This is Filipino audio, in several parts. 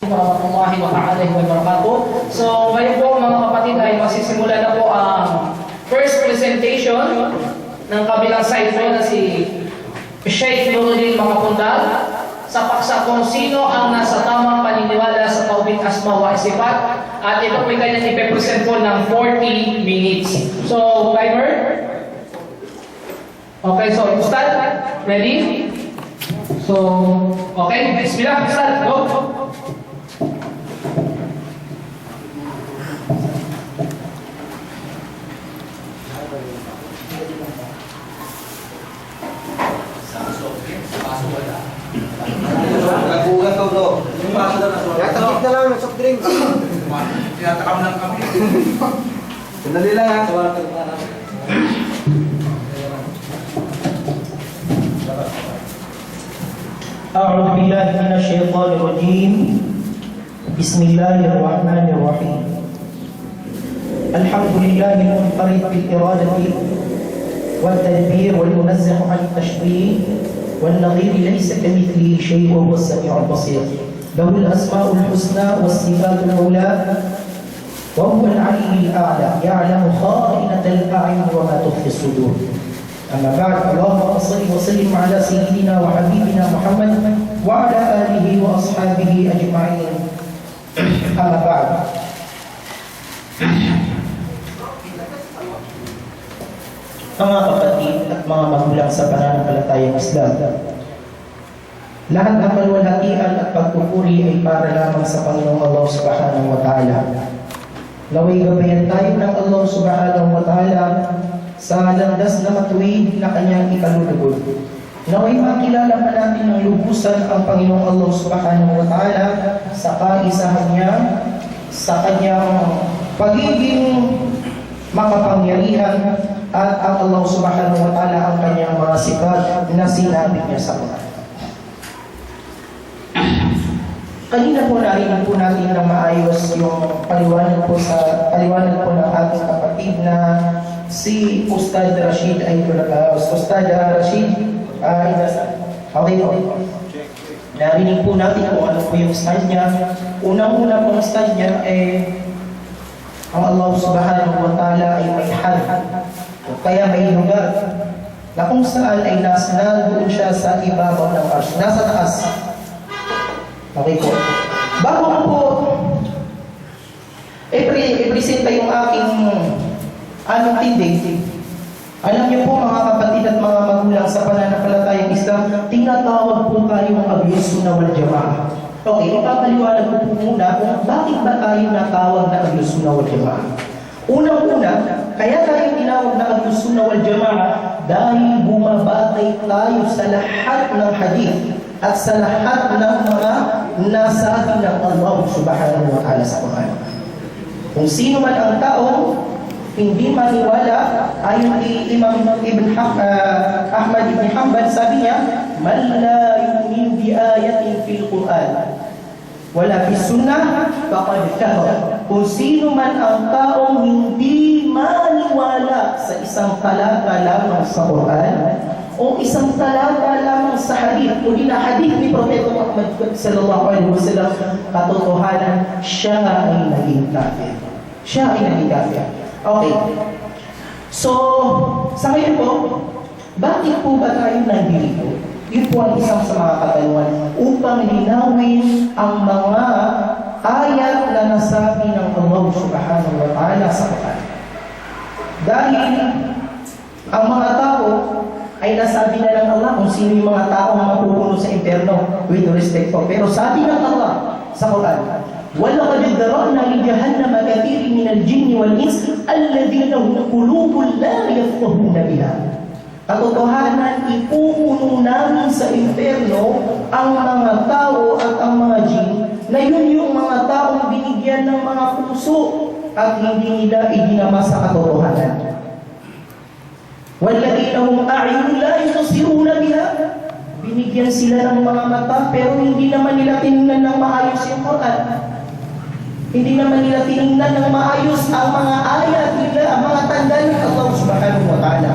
warahmatullahi wabarakatuh. So ngayon po mga kapatid ay magsisimula na po ang first presentation ng kabilang side po na si Sheikh Nuruddin Makapundal sa paksa kung sino ang nasa tamang paniniwala sa Tauhid Asma wa Sifat, at ito po ay kanyang ipepresent po ng 40 minutes. So timer. Okay, so Ustad, ready? So, okay, bismillah, Ustad, go! Nagugat ko, bro. Natakip na lang ng soft drink. Tinatakam lang kami. Sandali lang, ha? أعوذ بالله من الشيطان الرجيم بسم الله الرحمن الرحيم الحمد لله المنفرد بالإرادة والتدبير والمنزه عن التشبيه والنظير ليس كمثله شيء وهو السميع البصير له الأسماء الحسنى والصفات العلى وهو العلي الأعلى يعلم خائنة الأعين وما تخفي الصدور. أما بعد، اللهم صل وسلم على سيدنا وحبيبنا محمد وعلى آله وأصحابه أجمعين. أما بعد، mga kapatid at mga magulang sa pananampalatayang Islam, lahat ng kalwalhatian at pagpupuri ay para lamang sa Panginoong Allah Subhanahu wa Ta'ala. Naway gabayan tayo ng Allah Subhanahu wa Ta'ala sa landas na matuwid na kanyang ikalulugod. Naway makilala pa natin ng lubusan ang Panginoong Allah Subhanahu wa Ta'ala sa kaisahan niya, sa kanyang pagiging makapangyarihan, at ang Allah Subhanahu wa Ta'ala ang kanyang mga sifat na sinabi niya sa Quran. Kanina po narinig po natin na maayos yung paliwanag po ng ating kapatid na si Ustad Rashid ay Ustad Rashid okay po. Narinig po natin kung ano po yung style niya. Unang-una po ang style niya ang Allah Subhanahu wa Ta'ala ay may had, kaya may lugar na kung saan ay doon siya sa ibabaw ng arsh, nasa taas. Okay po. Bago ko po i-presenta yung aking anong tindig, alam niyo po mga kapatid at mga magulang sa pananampalatayang Islam, tinatawag po tayo ng Ahlus-Sunnah wal Jama'ah. Okay, ipapaliwanag ko po muna kung bakit ba tayo natawag na Ahlus-Sunnah wal Jama'ah. Unang-una, kaya tayo tinawag na Ahlus-Sunnah wal Jama'ah dahil bumabatay tayo sa lahat ng hadith at sa lahat ng mga nasabi ng Allah Subhanahu wa Ta'ala sa Quran. Kung sino man ang tao hindi maniwala, ayon kay Imam Ahmad ibn Hanbal, sabi niya, man la yu'min bi ayatin fil Quran wala fi sunnah faqad kafara. Kung sino man ang taong hindi maniwala sa isang talata lamang sa Quran o isang talata lamang sa hadith, kundi na hadith ni Propeta Muhammad sallallahu alaihi wasallam, katotohanan siya ay naging kafir. Siya ay naging kafir. Okay. So, sa ngayon po, bakit po ba tayo nandito? Yun po ang isang sa mga katanungan upang linawin ang mga ayat na nasabi ng Allah Subhanahu wa Ta'ala sa Quran. Dahil ang mga tao ay nasabi na ng Allah kung sino yung mga tao na mapupuno sa impyerno, with respect po. Pero sabi ng Allah sa Quran, وَلَقَدْ ذَرَأْنَا لِجَهَنَّمَ كَثِيرٍ مِنَ الْجِنِّ وَالْإِنسِ الَّذِينَ لَهُمْ قُلُوبٌ لَا يَفْقَهُونَ بِهَا. Katotohanan, ipupuno namin sa impyerno ang mga tao at ang mga jin na yun yung mga taong binigyan ng mga puso at hindi nila idinama sa katotohanan. وَالَّذِينَ هُمْ أَعْيُنٌ لَا يُبْصِرُونَ بِهَا. Binigyan sila ng mga mata pero hindi naman nila tinignan ng maayos yung Quran. Hindi naman nila tinignan ng maayos ang mga ayat nila, ang mga tanda ng Allah Subhanahu wa Ta'ala.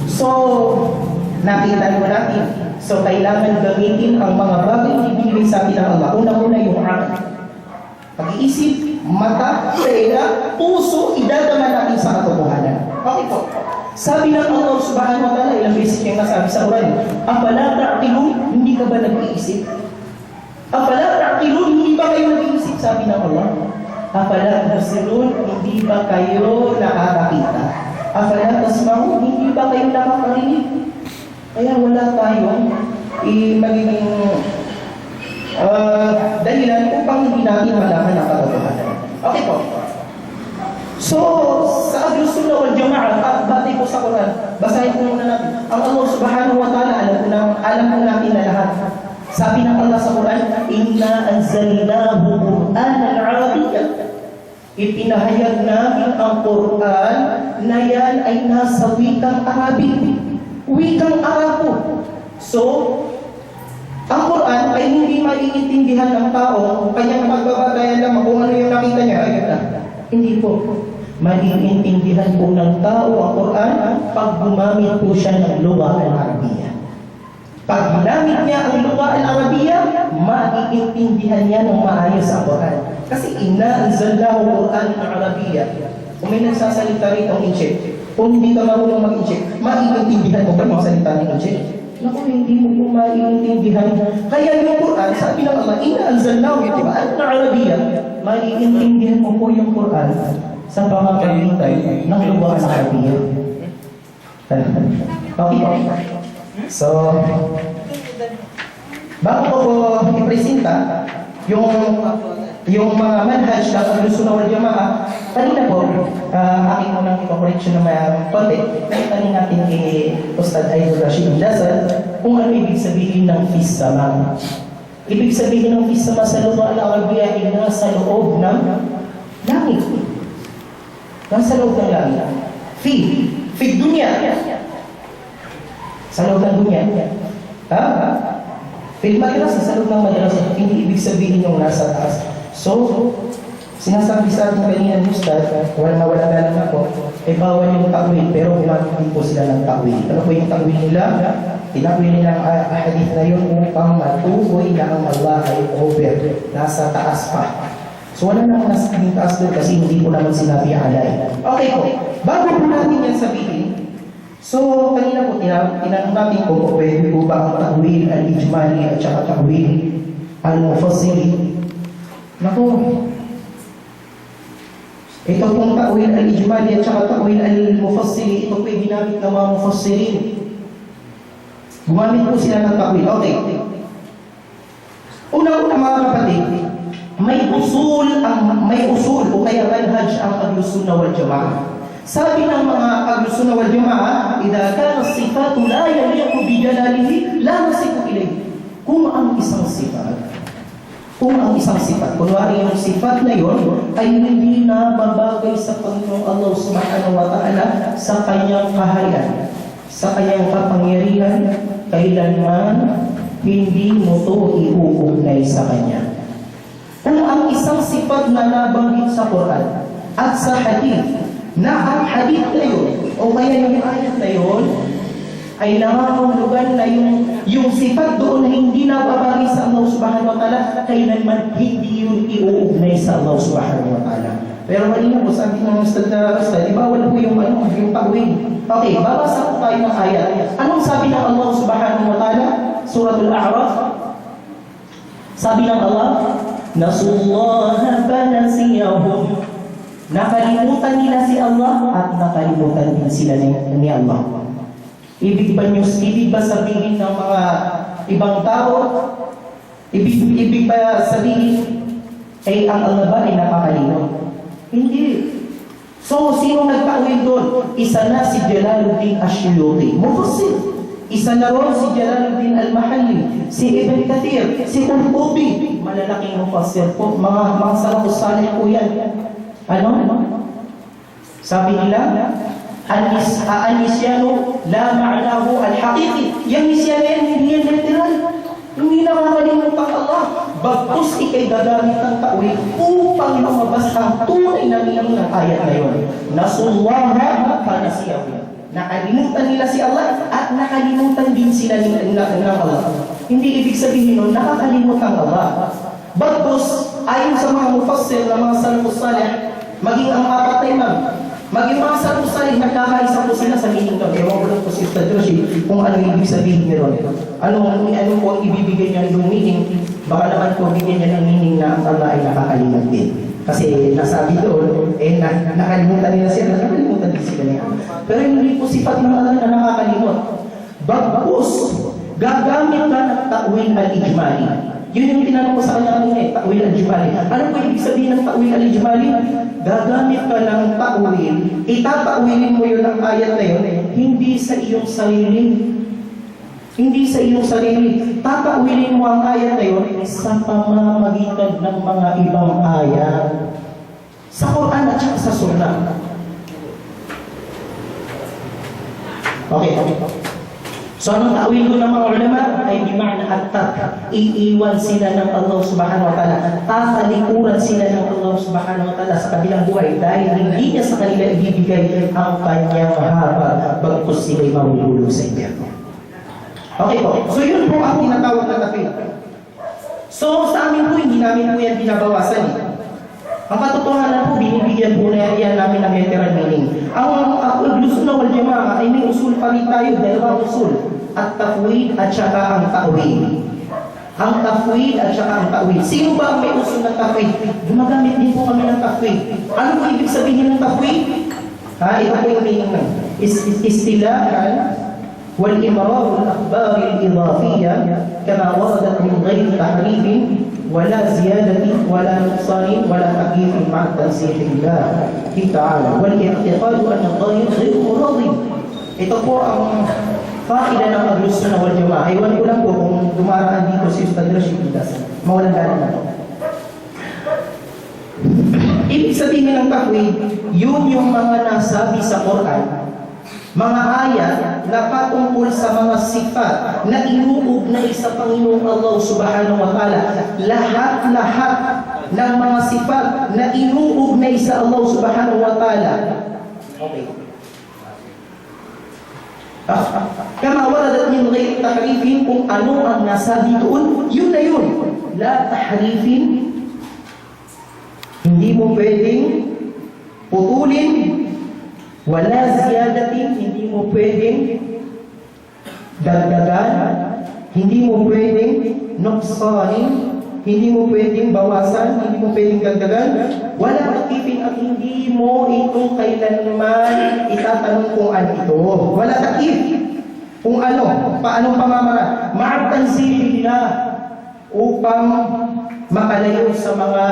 So, nakita natin So, kailangan gamitin ang mga bagay na ibinigay sa atin ng Allah. Una-una yung akal. Pag-iisip, mata, pera, puso, idadama natin sa katotohanan. Okay po. Sabi ng Allah subhanahu wa ta'ala, ilang beses niyang nasabi sa Quran, "Afala ta'qilun?" Hindi ka ba nag-iisip? "Afala ta'qilun?" Hindi ba kayo nag-iisip? Sabi ng Allah. "Afala tubsirun?" Hindi ba kayo nakakakita? "Afala tasma'un?" Hindi ba kayo nakakarinig? Kaya wala tayong magiging dahilan upang hindi natin malaman ang katotohanan. Okay po. So, sa Ahlus Sunnah wal Jama'ah, at batay po sa Quran, basahin po muna natin. Ang Allah subhanahu wa ta'ala, alam po natin na lahat. Sabi ng Allah sa Quran, "Inna anzalnahu Qur'anan Arabiyyan." Ipinahayag namin ang Quran na yan ay nasa wikang Arabic. Wikang Arabo. So, ang Quran ay hindi maiintindihan ng tao, kanyang pagbabagayan lang kung ano yung nakita niya, ayun na. Hindi po. Maiintindihan po ng tao ang Quran pag gumamit po siya ng lugha al-Arabiya. Pag ginamit niya ang lugha al-Arabiya, maiintindihan niya ng maayos ang Quran. Kasi inna anzalnahu Qur'anan Arabiyya. Kung may nagsasalita rito ng Inche, kung hindi ka marunong mag-Inche, maiintindihan mo ba yung salita ng Inche? Naku, hindi mo po maiintindihan. Kaya yung Quran, sabi ng Allah, "Inna anzalnahu Qur'anan Arabiyya." Maiintindihan mo po yung Quran sa pamamagitan ng lugha al-Arabiyya. Okay. So, bago ko po ipresenta yung mga manhaj ng Ahlus Sunnah wal Jama'ah, kanina po, aking unang correction na may konti, tanong natin kay Ustad Aidul Rashid Dasal kung ano ibig sabihin ng fis-sama. Ibig sabihin ng fis-sama sa lugha al-Arabiyya ay nasa loob ng langit. Nasa loob ng langit. Fi dunya. Sa loob ng dunya. Fil madrasa, sa loob ng madrasa, hindi ibig sabihin yung nasa taas. So, sinasabi sa ating kanina ng Ustad, wala na lang ako, bawal yung takwil, pero gumamit din po sila ng takwil. Ano po yung takwil nila? Tinakwil nila ang hadith na yun upang matukoy na ang Allah ay over, nasa taas pa. So, wala namang nasa taas doon kasi hindi po naman sinabi alay. Okay po, bago po natin yan sabihin, so, kanina po tinanong natin kung pwede po ba ang takwil al-ijmali at saka takwil al-mufassili. Naku, ito pong takwil al-ijmali at saka takwil al-mufassili, ito po yung ginamit ng mga mufassirin. Gumamit po sila ng takwil. Okay. Una-una mga kapatid, may usul o kaya manhaj ang Ahlus Sunnah wal Jama'ah. Sabi ng mga Ahlus Sunnah wal Jama'ah, "Idza kana as-sifatu la yaliqu bi jalalihi, la nasifu ilayhi." Kung ang isang sifat, kunwari yung sifat na yun, ay hindi na babagay sa Panginoong Allah subhanahu wa ta'ala sa kanyang kaharian, sa kanyang kapangyarihan, kailanman hindi mo to iuugnay sa kanya. Kung ang isang sifat na nabanggit sa Quran at sa hadith, na ang hadith na yun, o kaya yung ayat na yun, ay nangangahulugan na yung sifat doon na hindi nababagay sa Allah subhanahu wa ta'ala, kailanman hindi yun iuugnay sa Allah subhanahu wa ta'ala. Pero kanina po, sabi ng Ustad, di ba wala po yung takwil? Okay, babasa po tayo ng ayat. Anong sabi ng Allah subhanahu wa ta'ala? Suratul A'raf. Sabi ng Allah, "Nasullaha fanasiyahum." Nakalimutan nila si Allah at nakalimutan din sila ni Allah. Ibig ba sabihin ng mga ibang tao? Ibig ba sabihin ay ang Allah ba ay nakakalimot? Hindi. So, sino nagtawid doon? Isa na si Jalaluddin Asyuyuti, mufassir. Isa na ron si Jalaluddin Al-Mahalli, si Ibn Kathir, si Qurtubi, malalaking mufassir po, mga salafus salih po yan. Ano? Sabi nila, al-nisyanu la ma'nahu al-haqiqi. Yung nisyan yan, hindi yan literal. Hindi nakakalimutan Allah. Bagkus ikay gagamit ng takwil upang lumabas ang tunay na meaning ng ayat na yun. Nasullaha fanasiyahum. Nakalimutan nila si Allah at nakalimutan din sila ng Allah. Hindi ibig sabihin nun, nakakalimutan Allah. Bagkus, ayon sa mga mufassir na mga salafus salih, maging ang apat na imam, maging mga salafus salih, nagkakaisa po sila sa meaning nun. Ewan ko lang po si Ustad Rashid kung ano yung ibig sabihin nyo. Ano po ang ibibigay niya ng meaning? Baka naman po bigyan niya ng meaning na ang Allah ay nakakalimutan din. Kasi nasabi doon, nakalimutan nila sila, nakalimutan din sila niya. Pero hindi po sifat ng Allah na nakakalimot. Bagkus, gagamit ka ng ta'wil al-ijmali. Yun yung tinanong ko sa kanya kanina, ta'wil al-ijmali. Ano po ibig sabihin ng ta'wil al-ijmali? Gagamit ka ng ta'wil, itata'wilin mo yun ang ayat na yun, hindi sa iyong sarili. Hindi sa iyong sarili. Tatawilin mo ang ayat na yun sa pamamagitan ng mga ibang ayat. Sa Quran at sa Sunnah. Okay. So anong ta'wil ko ng mga ulama ay bima'na at-tak. Iiwan sila ng Allah subhanahu wa ta'ala. Tatalikuran sila ng Allah subhanahu wa ta'ala sa kabilang buhay dahil hindi niya sa kanila ibibigay ang kanyang mahaba bagkus sila'y mahululog sa impyerno. Okay po. So yun po ang tinatawag na ta'wil. So sa amin po, hindi namin po yan binabawasan. Ang katotohanan po, binibigyan po na yan namin ng literal meaning. Ang Ahlus-Sunnah wal Jama'ah ay may usul pa rin tayo, dalawang usul. At-tafwid at saka ang ta'wil. Ang tafwid at saka ang ta'wil. Sino ba ang may usul ng tafwid? Gumagamit din po kami ng tafwid. Ano po ibig sabihin ng tafwid? Ito po yung meaning ng istilahan والإمرار الأخبار الإضافية كما وردت من غير تحريف ولا زيادة ولا نقصان ولا تكييف مع تنزيه الله تعالى والاعتقاد أن الظاهر غير مراد. Ito po ang faida ng Ahlus-Sunnah wal Jama'ah. Iwan ko lang po kung dumaraan dito si Ustad Rashid Didas. Mawalang galang na po. Ibig sabihin ng tafwid, yun yung mga nasabi sa Quran, mga ayat na patungkol sa mga sifat na inuugnay sa Panginoong Allah subhanahu wa ta'ala. Lahat-lahat ng mga sifat na inuugnay sa Allah subhanahu wa ta'ala. Okay. Kama waradat min ghairi tahrifin, kung ano ang nasabi doon, yun na yun. La tahrifin, hindi mo pwedeng putulin. Wala ziyadatin, hindi mo pwedeng dagdagan, hindi mo pwedeng nuksanin, hindi mo pwedeng bawasan, hindi mo pwedeng dagdagan, wala takipin at hindi mo itong kailanman itatanong kung ano ito. Wala takip. Kung ano, paanong pamamara. Ma'atanzilillah upang makalayo sa mga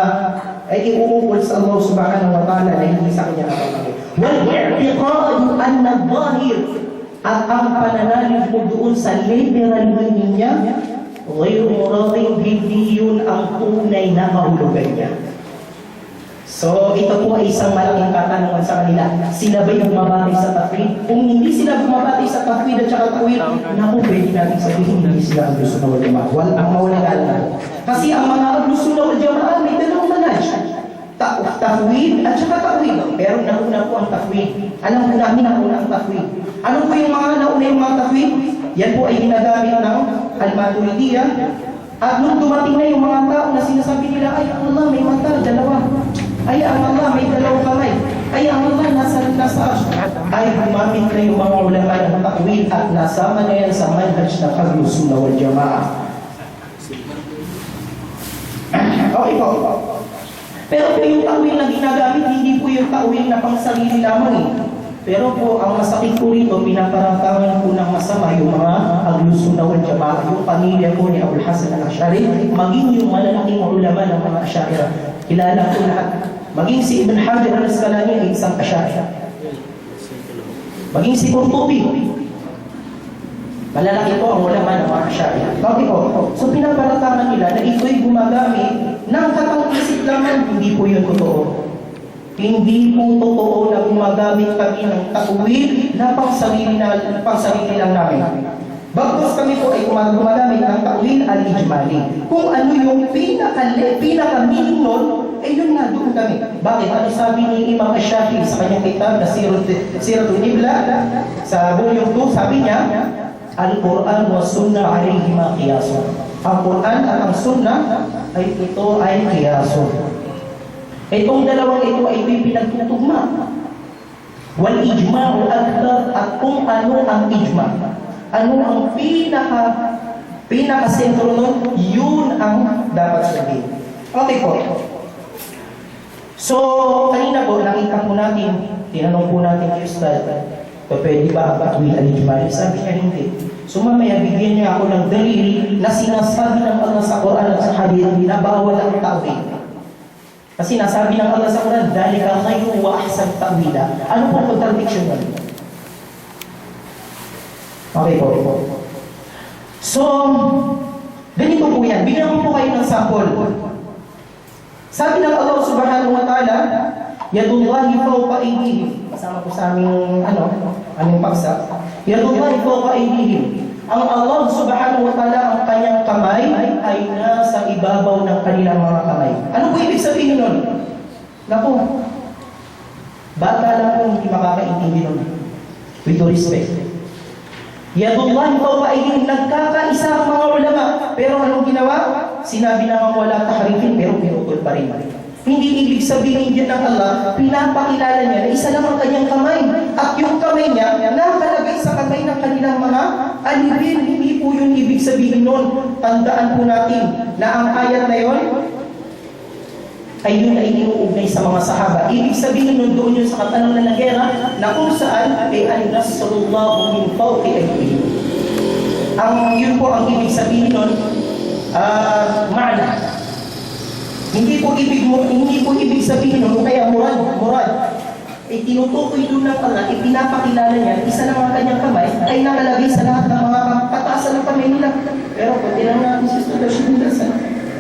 ay iuukol sa Allah subhanahu wa ta'ala na hindi sa kanya nakapagay. Wal-i'tiqadu anna al-zahir at ang pananalig mo doon sa literal meaning niya, ghayru muradin, hindi yun ang tunay na kahulugan niya. So, ito po ay isang malaking katanungan sa kanila. Sila ba'y bumabati sa tafwid? Kung hindi sila bumabati sa tafwid at saka ta'wil, naku, pwede natin sabihin hindi sila Ahlus-Sunnah wal Jama'ah. Ang mawala. Kasi ang mga Ahlus-Sunnah wal Jama'ah may dalawang manhaj. Tafwid at saka ta'wil. Pero nauna po ang tafwid. Alam po namin nauna ang tafwid. Ano po yung mga nauna yung mga tafwid? Yan po ay ginagamit ng Al-Maturidiyah. At nung dumating na yung mga tao na sinasabi nila, ay Allah may mata, dalawa. Ay ang Allah may dalawang kamay. Ay ang Allah nasa arsh. Ay gumamit na yung mga ulama ng ta'wil at nasama na yan sa manhaj ng Ahlus-Sunnah wal Jama'ah. Okay po. Pero po yung ta'wil na ginagamit, hindi po yung ta'wil na pang sarili lamang eh. Pero po, ang masakit po rito, pinaparantangan po ng masama yung mga Ahlus-Sunnah wal Jama'ah, yung pamilya po ni Abul Hasan al-Ash'ari, maging yung malalaking ulama ng mga Asy'ariyah. Kilala po lahat. Maging si Ibn Hajar al-Asqalani ay isang Asy'ari. Maging si Qurtubi. Malalaki po ang ulama ng mga Asy'ari. Bakit po? So pinaparantangan nila na ito'y gumagamit ng katang-isip lamang, hindi po yun totoo. Hindi po totoo na gumagamit kami ng ta'wil na pangsarili lang namin. Bagkus kami po ay gumagamit ng ta'wil al-ijmali. Kung ano yung pinaka-meaning nun, yun nga, doon kami. Bakit? Ano sabi ni Imam Ash-Shafi'i sa kanyang kitab na Siratul Nibla, sa volume 2, sabi niya, Al-Quran wa Sunnah alayhima qiyasun. Ang Quran at ang Sunnah ay ito ay qiyasun. Itong dalawang ito ay pinagtutugma. Wal ijma'u akthar, at kung ano ang ijma', ano ang pinaka-sentro nun, yun ang dapat sabihin. Okay po. So, kanina po, nakita po natin, tinanong po natin kay Ustad, pwede ba ang patwil al-ijma'? Sabi niya hindi. So mamaya, bigyan niya ako ng dalil na sinasabi ng Allah sa Quran at sa Hadith na bawal ang ta'wil. Kasi nasabi ng Allah sa Quran, "Dhalika khayrun wa ahsan ta'wila." Ano po contradiction nun? Okay po. So, ganito po yan. Bigyan ko po kayo ng sample. Sabi ng Allah subhanahu wa ta'ala, "Yadullahi fawqa aydihim." Kasama po sa aming paksa. "Yadullahi fawqa aydihim." Ang Allah subhanahu wa ta'ala, ang kanyang kamay ay nasa ibabaw ng kanilang mga kamay. Ano po ibig sabihin nun? Naku, bata lang po hindi makakaintindi nun. With due respect. Yadullahi fawqa aydihim, nagkakaisa ang mga ulama. Pero anong ginawa? Sinabi na wala tahrifin, pero pinutol pa rin. Hindi ibig sabihin din ng Allah, pinapakilala niya na isa lang ang kanyang kamay. At yung kamay niya, nakalagay sa kamay ng kanilang mga alipin. Hindi po yun ibig sabihin nun. Tandaan po natin na ang ayat na yun, ay yun ay inuugnay sa mga sahaba. Ibig sabihin nun doon yun sa katanungan ng gera, na kung saan ay an-nasrullahu min fawqi aydihim. Yun po ang ibig sabihin nun, ma'na. Hindi po ibig sabihin nun, kaya murad. Tinutukoy doon ng Allah, ipinapakilala niya, isa lang ang kanyang kamay, ay nakalagay sa lahat ng mga kataasan ng kamay nila. Pero kung tinanong natin si Sister Shundasan,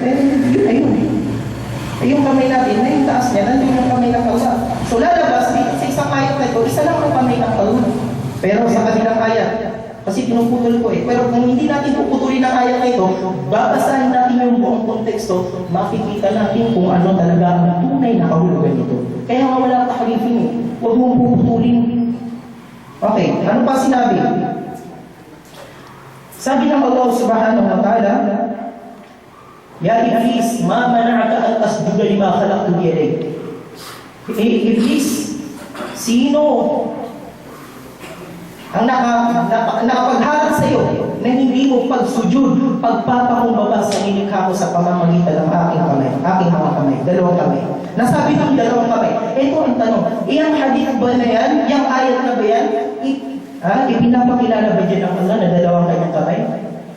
ayun. Ay yung kamay natin, na yung taas niya, nandun yung kamay ng Allah. So lalabas, sa isang ayat na ito, isa lang ang kamay ng Allah. Pero sa kabilang ayat, kasi pinuputol ko pero kung hindi natin puputulin ang ayat na ito, babasahin natin yung buong konteksto, makikita natin kung ano talaga ang tunay na kahulugan nito. Kaya nga wala tahrifin, huwag mong puputulin. Okay, ano pa sinabi? Sabi ng Allah subhanahu wa ta'ala, "Ya Iblis, ma mana'aka an tasjuda lima khalaqtu bi yaday." Iblis, sino ang nakapagharap sa iyo na hindi mo pagsujud, pagpapakumbaba sa nilikha ko sa pamamagitan ng aking mga kamay, dalawang kamay. Nasabi ng dalawang kamay. Ito ang tanong, iyang hadith ba na yan? Iyang ayat na ba yan? Ipinapakilala ba dyan ang Allah na dalawang kanyang kamay?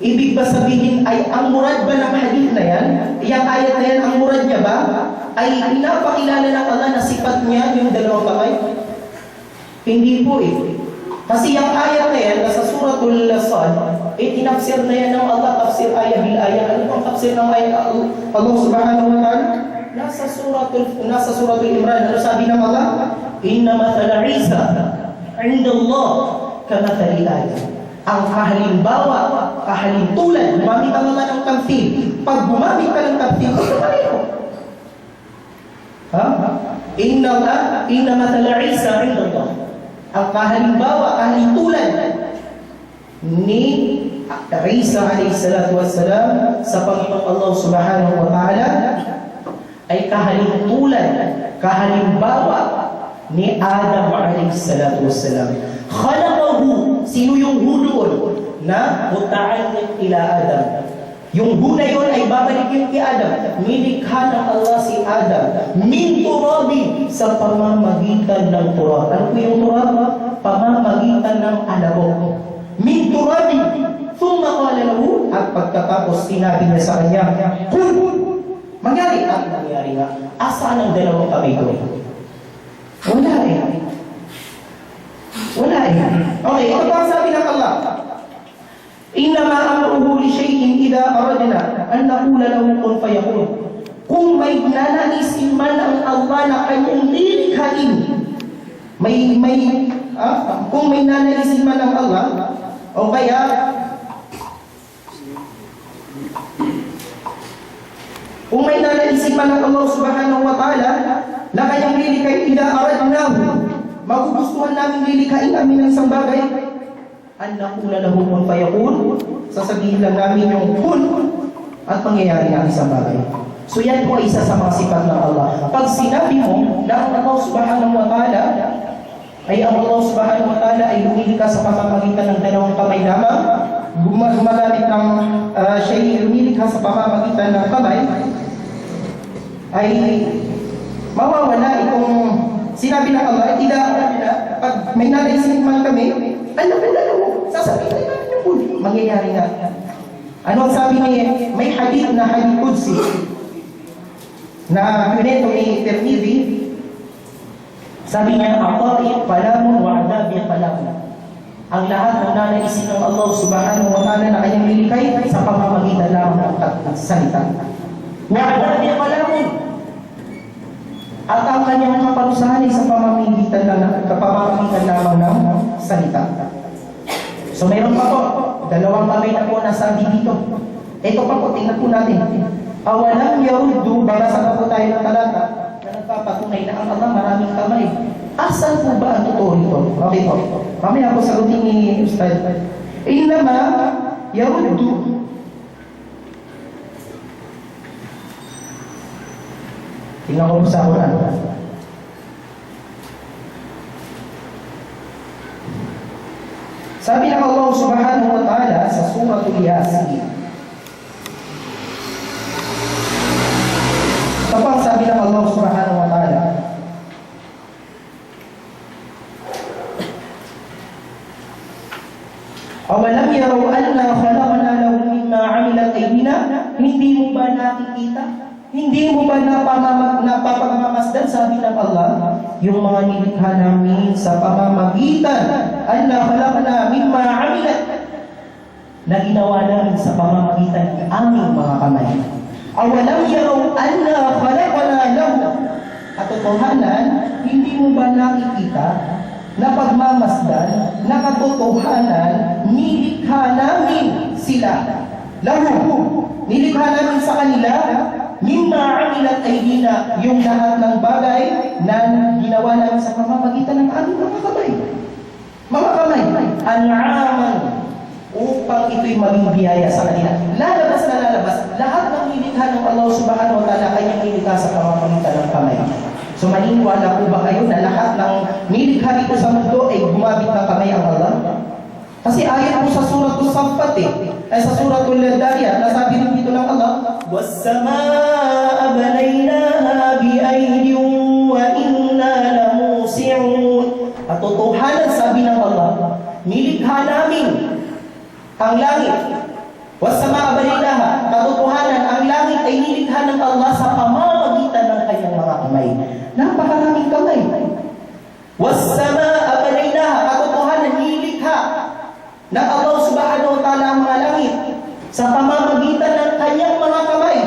Ibig ba sabihin ay ang murad ba ng hadith na yan? Iyang ayat na yan, ang murad niya ba? Ay pinapakilala ng Allah na sifat niya yung dalawang kamay? Hindi po Kasi yung ayat na yan, nasa suratul Sad, tinafsir na yan ng Allah, tafsir ayah bil ayah. Ano pang tafsir ng ayat Allah subhanahu wa ta'ala? Nasa suratul Imran, ano sabi ng Allah? "Inna mathala Isa, inda Allah, kamathali Adam." Ang kahalimbawa, gumamit ang mga ng tamthil. Pag gumamit ka ng tamthil, ito pa rin. Inna mathala Isa, inda Allah. Ang kahalimtulan ni Isa alayhi salatu wassalam sa Panginoong Allah subhanahu wa ta'ala ay kahalimbawa ni Adam alayhi salatu wassalam. Khalaqahu, sino yung doon na muta'alliq ila Adam? Yung na yun ay babalik yun kay Adam. Nilikha ng Allah si Adam min turabi, sa pamamagitan ng turab. Ano po yung turab? Pamamagitan ng alabok. Min turabi. Thumma qala lahu, at pagkatapos sinabi niya sa kanya, "Kun!" Mangyari at nangyari nga. Asaan ang dalawang kamay ko? Wala Okay, ito pa sabi ng Allah. "Innama amruhu li shay'in idha aradna an naqula lahu kun fayakun." Kung may nananisin man ang Allah na kanyang lilikhain, kung may nananisin man ang Allah, o kaya Kung may nanaisipan ng Allah subhanahu wa ta'ala na kanyang lilikhain, ila aradnahu, magugustuhan namin lilikhain namin ng isang bagay, an naqula lahu kun fayakun, sasabihin lang namin yung kun at mangyayari ng isang bagay. So yan po ay isa sa mga sifat ng Allah. Pag sinabi mo na ang Allah subhanahu wa ta'ala ay ang Allah subhanahu wa ta'ala ay lumilikha sa pamamagitan ng dalawang kamay lamang, gumagamit ng siya ay lumilikha sa pamamagitan ng kamay, ay mawawala itong sinabi ng Allah. Pag may nalaisip man kami, alam mo, sasabihin natin yung kun, mangyayari nga. Ano ang sabi niya? May hadith na hadith Qudsi na kineto ni Tirmidhi. Sabi niya, aqa'i palamun wa adabi palamun. Ang lahat ng nanaisip ng Allah subhanahu wa ta'ala na kanyang lilikay sa pamamagitan lamang ng salita. Wa adabi palamun. At ang kanyang mga parusahan ay sa pamamagitan lamang ng salita. So mayroon pa po, dalawang kamay na po nasabi dito. Ito pa po, tingnan po natin. Awalam yaruddu, babasa na po tayo ng talata na nagpapatunay na ang Allah maraming kamay. Asan po ba ang totoo nito? Okay po. Mamaya po sagutin ni Ustad. Innama yaruddu. Tingnan ko po sa Quran. Sabi ng Allah subhanahu wa ta'ala sa Suratul Yasin. Ito po ang sabi ng Allah subhanahu wa ta'ala. Awalam yaraw anna khalaqna lahum mimma 'amilat aydina, hindi mo ba nakikita? Hindi mo ba napapamamasdan, sabi ng Allah, yung mga nilikha namin sa pamamagitan anna khalaqna mimma 'amilat, na ginawa namin sa pamamagitan ng aming mga kamay. Awalam yaraw anna khalaqna lahum, at totohanan, hindi mo ba nakikita na pagmamasdan, na katotohanan, nilikha namin sila. Lahum, nilikha namin sa kanila, mimma 'amilat aydina, yung lahat ng bagay na ginawa namin sa pamamagitan ng aming mga kamay. Mga kamay, an'aman, upang ito'y maging biyaya sa kanila. Lalabas na lalabas, lahat ng nilikha ng Allah subhanahu wa ta'ala kanyang nilikha sa pamamagitan ng kamay. So maniniwala po ba kayo na lahat ng nilikha dito sa mundo ay gumamit ng kamay ang Allah? Kasi ayon po sa Suratul Saffat sa Suratul Dariyat, nasabi rin dito ng Allah, was-samaa'a banaynaha bi'aydin wa inna lamusi'un. At totohanan, sabi ng Allah, nilikha namin ang langit. Was-samaa'a banaynaha, katotohanan, ang langit ay nilikha ng Allah sa pamamagitan ng kanyang mga kamay. Napakaraming kamay. Was-samaa'a banaynaha, katotohanan, nilikha ng Allah subhanahu wa ta'ala ang mga langit sa pamamagitan ng kanyang mga kamay.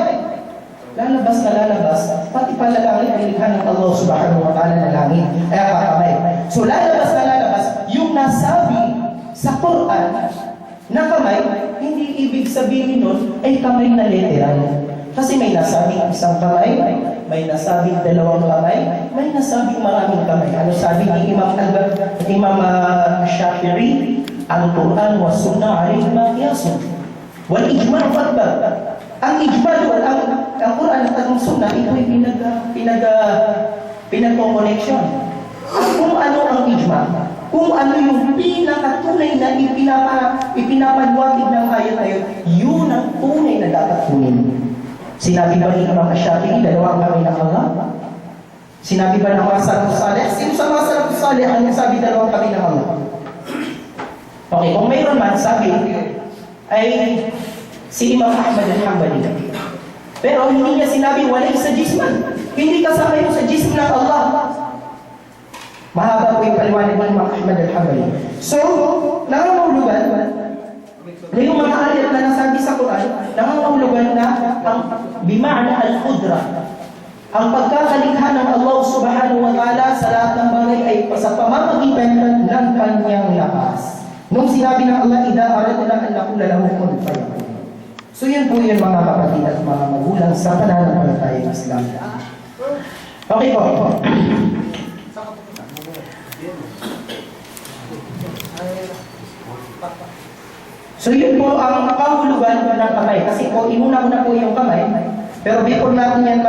Lalabas na lalabas, pati pala langit ay nilikha ng Allah subhanahu wa ta'ala na langit ay kamay. So lalabas na lalabas, yung nasabi sa Quran na kamay, hindi ibig sabihin nun ay kamay na literal. Kasi may nasabing isang kamay, may nasabing dalawang kamay, may nasabing maraming kamay. Ano sabi ni Imam Shafi'i? Al-Quran wa Sunnah alayhima qiyasun. Wal ijma' fadbab. Ang ijma' doon, ang Quran at ang Sunnah, ito ay pinag-connection. At kung ano ang ijma', kung ano yung pinakatunay na ipinapaluwag ng ayat na yun ang tunay na dapat kunin. Sinabi ba ni Imam Shafi'i, dalawang kamay ng Allah? Sinabi ba ng mga salafus salih? Sino sa mga salafus salih ang sabi dalawang kamay ng Allah? Okay, kung mayroon man, sabi ay si Imam Ahmad al-Hanbali. Pero hindi niya sinabi, walay sa jisman. Hindi kasama yun sa jism ng Allah. Mahaba po yung paliwanag ng Imam Ahmad al-Hanbali. So, nangangahulugan na yung mga ayat na nasabi sa Quran, nangangahulugan na ang bima'na al-qudra, ang pagkakalikha ng Allah subhanahu wa ta'ala sa lahat ng bagay ay sa pamamagitan ng kanyang lakas. Nung sinabi ng Allah, idha aradna an naqula lahu kun fayakun. So So yun po yun mga kapatid at mga magulang sa pananampalatayang Islam. Okay po. So yun po ang kahulugan ng kamay. Kasi po, inuna-una po yung kamay. Pero before natin yan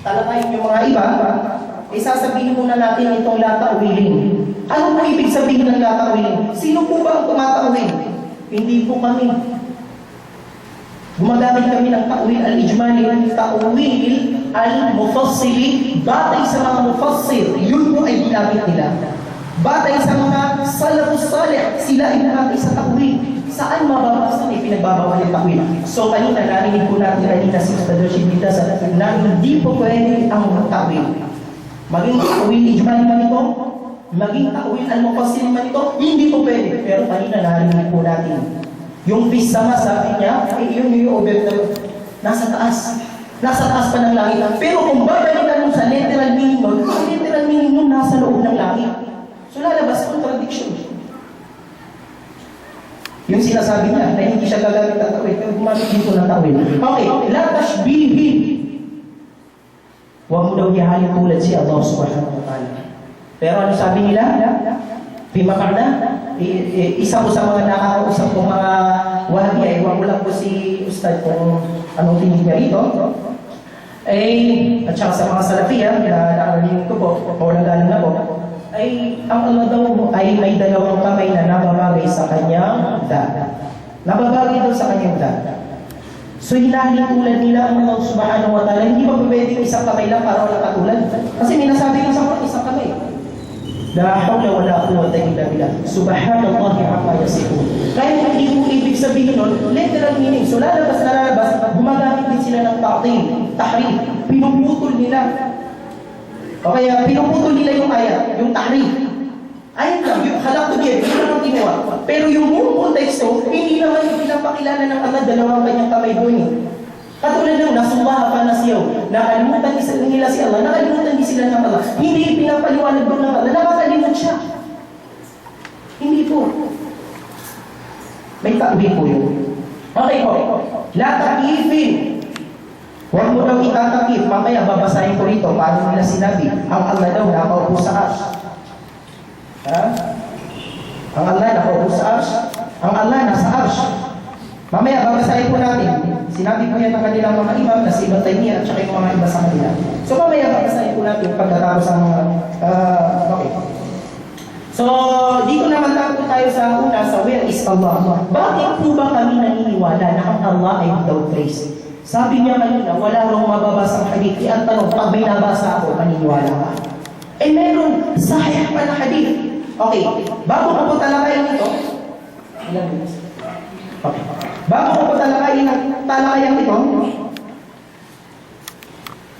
talakayin yung mga iba, isasabihin muna natin itong latauwiling. Ano po ibig sabihin ng latauwiling? Sino po ba ang tumatawil? Hindi po kami. Gumagamit kami ng ta'wil al-ijmali, ta'wil al-mufassili, batay sa mga mufassir. Yun po ay ginamit nila. Batay sa mga salafus salih, sila ay natin sa ta'wil. Saan mababasa ay pinagbabawal yung ta'wil? So kanina, narinig po natin kanina si Ustad Rashid Bida sa na hindi po pwede ang ta'wil. Maging ta'wil ijmali man ito, maging ta'wil al-mufassili man ito, hindi po pwede. Pero kanina narinig po natin. Yung pisama, sabi niya, ay yun yung over nasa taas. Nasa taas pa ng langit. Pero kung babalikan mo sa literal meaning mo, ang literal meaning mo nasa loob ng langit. So lalabas contradiction. Yung sinasabi niya na hindi siya gagamit ng tawid, pero gumamit dito ng tawid. Okay, la tashbihi. Huwag mo daw ihalin tulad si Allah subhanahu wa ta'ala. Pero ano sabi nila? Pimakarna? Isa po sa mga nakakausap kong mga Wahabi ay huwag mo lang po si Ustad kung anong tingin niya rito. At saka sa mga Salafiya na nakarinig ko po, o nagalang na po, ay ang Allah daw ay may dalawang kamay na nababagay sa kanyang dada. Nababagay daw sa kanyang dada. So hinahintulad nila ang Allah subhanahu wa ta'ala, hindi pa pwedeng isang kamay lang para walang katulad. Kasi minasabi ko sa mga isang kamay. La hawla wa la quwwata illa billah. Subhanallahi amma yasifun. Kaya hindi po ibig sabihin nun, literal meaning. So lalabas na lalabas, gumagamit din sila ng ta'til, tahrif. Pinuputol nila. O kaya pinuputol nila yung ayat, yung tahrif. Ayat lang, yung halak to give, yun ang ginawa. Pero yung buong konteksto, hindi naman yung pinapakilala ng Allah, dalawang kanyang kamay doon eh. Katulad ng nasubaha pa na siyaw, nakalimutan nila si Allah, nakalimutan din sila ng Allah. Hindi pinapaliwanag doon ng Allah, nakakalimot siya. Hindi po. May ta'wil po yun. Okay po. La ta'ifin. Huwag mo daw itatakif, mamaya babasahin ko rito, paano nila sinabi, ang Allah daw nakaupo sa arsh. Ha? Ang Allah nakaupo sa arsh. Ang Allah nasa arsh. Mamaya babasahin po natin. Sinabi po yan ng kanilang mga imam na si Ibn Taymiyyah at saka yung mga iba sa kanila. So mamaya babasahin po natin pagkatapos ang okay. So dito naman lang po tayo sa una sa where is Allah. Bakit po ba kami naniniwala na ang Allah ay without trace? Sabi niya kanina, wala rong mababasang hadith. Ang tanong, pag may nabasa ako, maniniwala ka? Eh meron, sahih pa na hadith. Okay, bago ko po talakayin ito, ilang minutes? Okay. Bago ko po talakayin ito,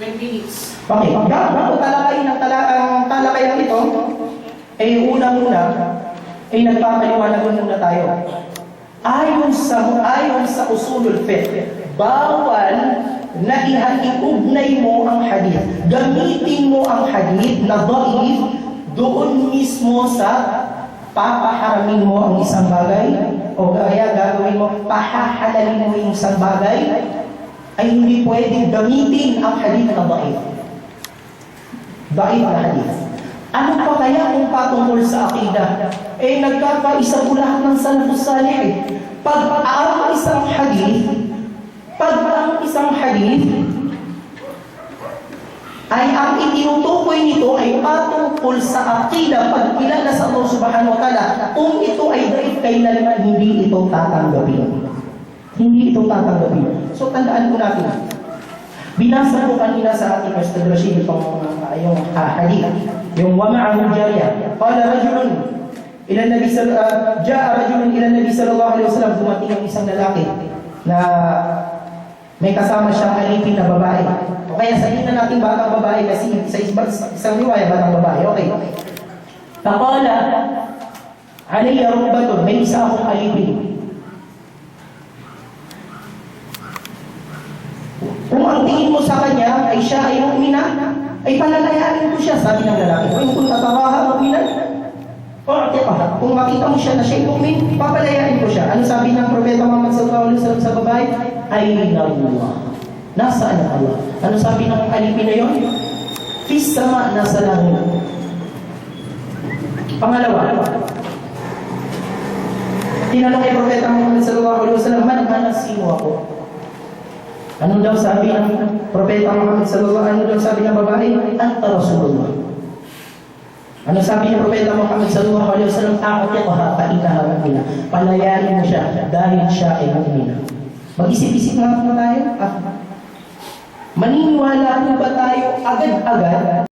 20 minutes. okay, bago talakayin ang talakayan ito, eh una-una, eh nagpapaliwanag muna tayo. Ayon sa usulul fiqh, bawal na iugnay mo ang hadith. Gamitin mo ang hadith na dhaif doon mismo sa papaharamin mo ang isang bagay o kaya gagawin mo, pahahalalin mo yung isang bagay, ay hindi pwedeng gamitin ang hadith na dhaif. Dhaif na hadith. Ano pa kaya kung patungkol sa aqidah? Eh nagkakaisa po lahat ng salafus salih. Pag ang isang hadith ay ang itinutukoy nito ay patungkol sa aqidah, pagkilala sa Allah subhanahu wa ta'ala, kung ito ay dhaif, kailanman hindi ito tatanggapin. Hindi ito tatanggapin. So tandaan po natin. Binasa ko kanina sa ating Ustad Rashid yung hadith. Yung wama'ahu jariyah. Qala rajulun ila nabi ja'a rajulun ila nabi sallallahu alaihi wasallam, dumating ang isang lalaki na may kasama siyang alipin na babae. O kaya sabihin na natin batang babae kasi sa isang riwaya batang babae. Okay. Taqala alayya rukbatun, may isa akong alipin. Kung ang tingin mo sa kanya ay siya ay mu'mina, ay palalayanin mo siya, sabi ng lalaki. Kung tataraha mu'mina, U'tiqaha. Kung makita mo siya na siya'y mu'min, papalayain ko siya. Ano sabi ng Propeta Muhammad sallallahu alaihi wasallam sa babae? Ayna Allah. Nasaan ang Allah? Ano sabi ng alipin na yun? Fis sama, nasa langit. Pangalawa, tinanong kay Propeta Muhammad sallallahu alaihi wasallam, man, sino ako? Ano daw sabi ng Propeta Muhammad sallallahu alaihi wasallam? Ano daw sabi ng babae? Anta Rasulullah. Ano sabi ng Propeta Muhammad sallallahu alaihi wasallam? A'tiqha fa innaha mu'mina. Palayain mo siya dahil siya ay mu'mina. Mag-isip-isip nga po tayo. Maniniwala po ba tayo agad-agad